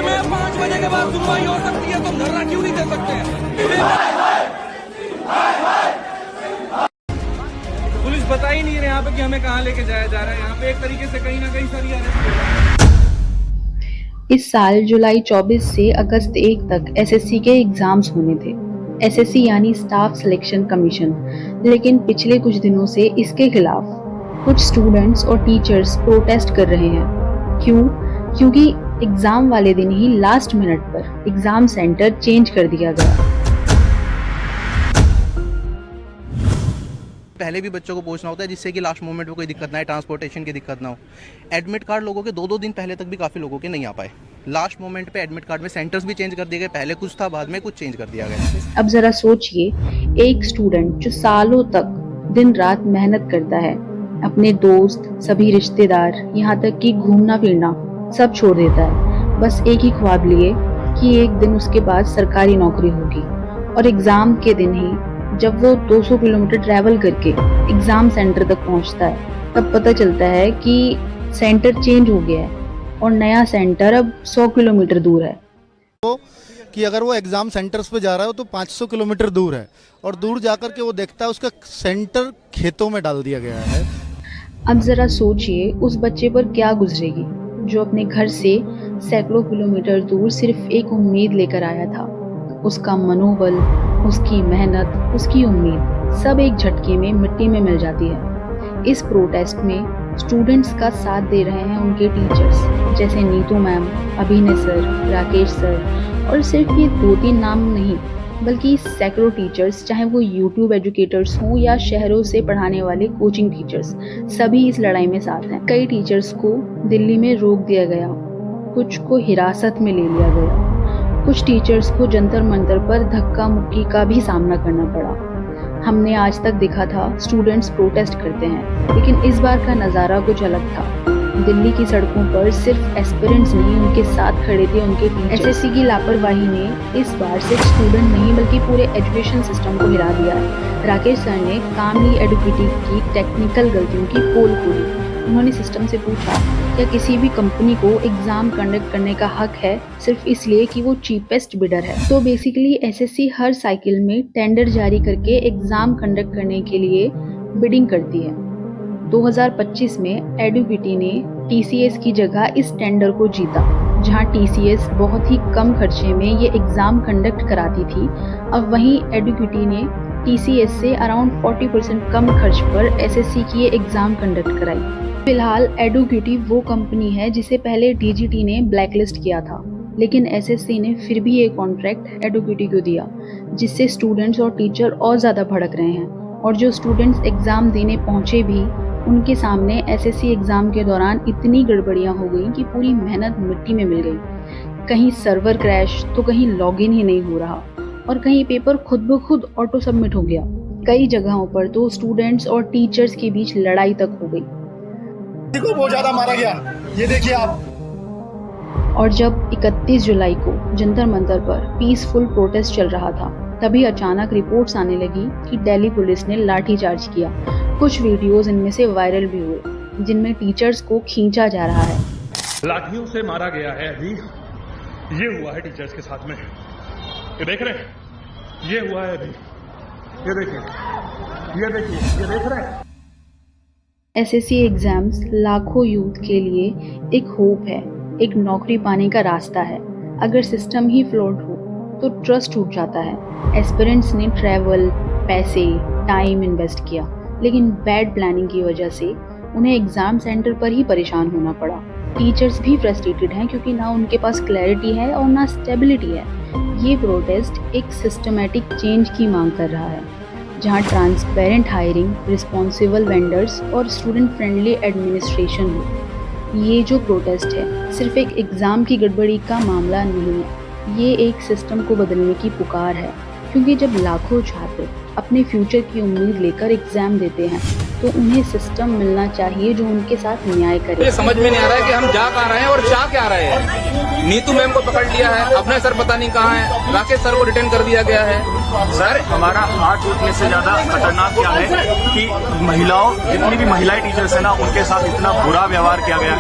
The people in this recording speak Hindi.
में 5 बजे के बाद सुनवाई हो सकती है, तुम धरना क्यों नहीं दे सकते? पुलिस बता ही नहीं रहे यहाँ पे कि हमें कहाँ लेके जाया जा रहा है। यहाँ पे एक तरीके से कहीं ना कहीं सर इस साल जुलाई 24 से अगस्त 1 तक एसएससी के एग्जाम्स होने थे। एसएससी यानी स्टाफ सिलेक्शन कमीशन। लेकिन पिछले कुछ दिनों से इसके खिलाफ कुछ स्टूडेंट्स और टीचर्स प्रोटेस्ट कर रहे हैं। क्यों? क्योंकि एग्जाम वाले दिन ही लास्ट मिनट पर एग्जाम सेंटर चेंज कर दिया गया। पहले भी बच्चों को पहुंचना होता है जिससे कि लास्ट मोमेंट में कोई दिक्कत ना आए, ट्रांसपोर्टेशन की दिक्कत ना हो। एडमिट कार्ड लोगों के 2-2 दिन पहले तक भी काफ़ी लोगों के नहीं आ पाए। लास्ट मोमेंट पे एडमिट कार्ड में सेंटर्स भी चेंज कर दिए गए। पहले कुछ था, बाद में कुछ चेंज कर दिया गया। अब जरा सोचिए, एक स्टूडेंट जो सालों तक दिन रात मेहनत करता है, अपने दोस्त, सभी रिश्तेदार, यहाँ तक कि घूमना फिरना सब छोड़ देता है, बस एक ही ख्वाब लिए कि एक दिन उसके पास सरकारी नौकरी होगी। और एग्जाम के दिन ही जब वो 200 किलोमीटर ट्रैवल करके एग्जाम सेंटर तक पहुंचता है, तब पता चलता है कि सेंटर चेंज हो गया है और नया सेंटर अब 100 किलोमीटर दूर है। तो कि अगर वो एग्जाम सेंटर्स पे जा रहा है तो 500 किलोमीटर दूर है, और दूर जाकर के वो देखता है उसका सेंटर खेतों में डाल दिया गया है। अब जरा सोचिए उस बच्चे पर क्या गुजरेगी जो अपने घर से सैकड़ों किलोमीटर दूर सिर्फ एक उम्मीद लेकर आया था। उसका मनोबल, उसकी मेहनत, उसकी उम्मीद सब एक झटके में मिट्टी में मिल जाती है। इस प्रोटेस्ट में स्टूडेंट्स का साथ दे रहे हैं उनके टीचर्स, जैसे नीतू मैम, अभिनय सर, राकेश सर, और सिर्फ ये 2-3 नाम नहीं बल्कि सैकड़ों टीचर्स, चाहे वो यूट्यूब एजुकेटर्स हों या शहरों से पढ़ाने वाले कोचिंग टीचर्स, सभी इस लड़ाई में साथ हैं। कई टीचर्स को दिल्ली में रोक दिया गया, कुछ को हिरासत में ले लिया गया, कुछ टीचर्स को जंतर मंतर पर धक्का मुक्की का भी सामना करना पड़ा। हमने आज तक देखा था स्टूडेंट्स प्रोटेस्ट करते हैं, लेकिन इस बार का नज़ारा कुछ अलग था। दिल्ली की सड़कों पर सिर्फ एस्पिरेंट्स नहीं, उनके साथ खड़े थे उनके टीचर्स। एसएससी की लापरवाही ने इस बार सिर्फ स्टूडेंट नहीं बल्कि पूरे एजुकेशन सिस्टम को हिला दिया है। राकेश सर ने कामली एडुकेटी की टेक्निकल गलतियों की पोल खोली। उन्होंने सिस्टम से पूछा, क्या किसी भी कंपनी को एग्जाम कंडक्ट करने का हक है सिर्फ इसलिए कि वो चीपेस्ट बिडर है? तो बेसिकली एसएससी हर साइकिल में टेंडर जारी करके एग्जाम कंडक्ट करने के लिए बिडिंग करती है। 2025 में एडुकेटी ने टीसीएस की जगह इस टेंडर को जीता, जहां टीसीएस बहुत ही कम खर्चे में ये एग्जाम कंडक्ट कराती थी। अब वहीं एडुकेटी ने टीसीएस से अराउंड 40% कम खर्च पर एसएससी की ये एग्जाम कंडक्ट कराई। फिलहाल एडुकेटी वो कंपनी है जिसे पहले डीजीटी ने ब्लैकलिस्ट किया था, लेकिन एसएससी ने फिर भी ये कॉन्ट्रैक्ट एडुकेटी को दिया, जिससे स्टूडेंट्स और टीचर और ज़्यादा भड़क रहे हैं। और जो स्टूडेंट्स एग्ज़ाम देने पहुँचे भी, उनके सामने एसएससी एग्ज़ाम के दौरान इतनी गड़बड़ियाँ हो गई कि पूरी मेहनत मिट्टी में मिल गई। कहीं सर्वर क्रैश तो कहीं लॉगिन ही नहीं हो रहा, और कहीं पेपर खुद ब खुद ऑटो सबमिट हो गया। कई जगहों पर तो स्टूडेंट्स और टीचर्स के बीच लड़ाई तक हो गई। को बहुत ज्यादा मारा गया, ये देखिए आप। और जब 31 जुलाई को जंतर मंतर पर पीसफुल प्रोटेस्ट चल रहा था, तभी अचानक रिपोर्ट्स आने लगी कि दिल्ली पुलिस ने लाठीचार्ज किया। कुछ वीडियोस इनमें से वायरल भी हुए, जिनमें टीचर्स को खींचा जा रहा है, लाठियों से मारा गया है। अभी ये हुआ है टीचर्स के साथ में, ये देख रहे हैं, ये हुआ है अभी, ये देखिए, ये देखिए, ये देख रहे हैं। एसएससी एग्जाम्स लाखों यूथ के लिए एक होप है, एक नौकरी पाने का रास्ता है। अगर सिस्टम ही फ्लॉड हो तो ट्रस्ट टूट जाता है। एस्पिरेंट्स ने ट्रैवल, पैसे, टाइम इन्वेस्ट किया, लेकिन बैड प्लानिंग की वजह से उन्हें एग्जाम सेंटर पर ही परेशान होना पड़ा। टीचर्स भी फ्रस्ट्रेटेड हैं क्योंकि ना उनके पास क्लैरिटी है और ना स्टेबिलिटी है। ये प्रोटेस्ट एक सिस्टमैटिक चेंज की मांग कर रहा है, जहां ट्रांसपेरेंट हायरिंग, रिस्पॉन्सिबल वेंडर्स और स्टूडेंट फ्रेंडली एडमिनिस्ट्रेशन हो। ये जो प्रोटेस्ट है सिर्फ एक एग्ज़ाम की गड़बड़ी का मामला नहीं है, ये एक सिस्टम को बदलने की पुकार है। क्योंकि जब लाखों छात्र अपने फ्यूचर की उम्मीद लेकर एग्जाम देते हैं तो उन्हें सिस्टम मिलना चाहिए जो उनके साथ न्याय करे। ये समझ में नहीं आ रहा है कि हम जा कहाँ रहे हैं और चाह क्या रहे हैं। नीतू मैम को पकड़ लिया है, अपने सर पता नहीं कहाँ है, राकेश सर को डिटेन कर दिया गया है। सर, हमारा हाथ टूटने से ज्यादा खतरनाक क्या है कि महिलाओं, जितनी भी महिलाएं टीचर्स है ना, उनके साथ इतना बुरा व्यवहार किया गया है।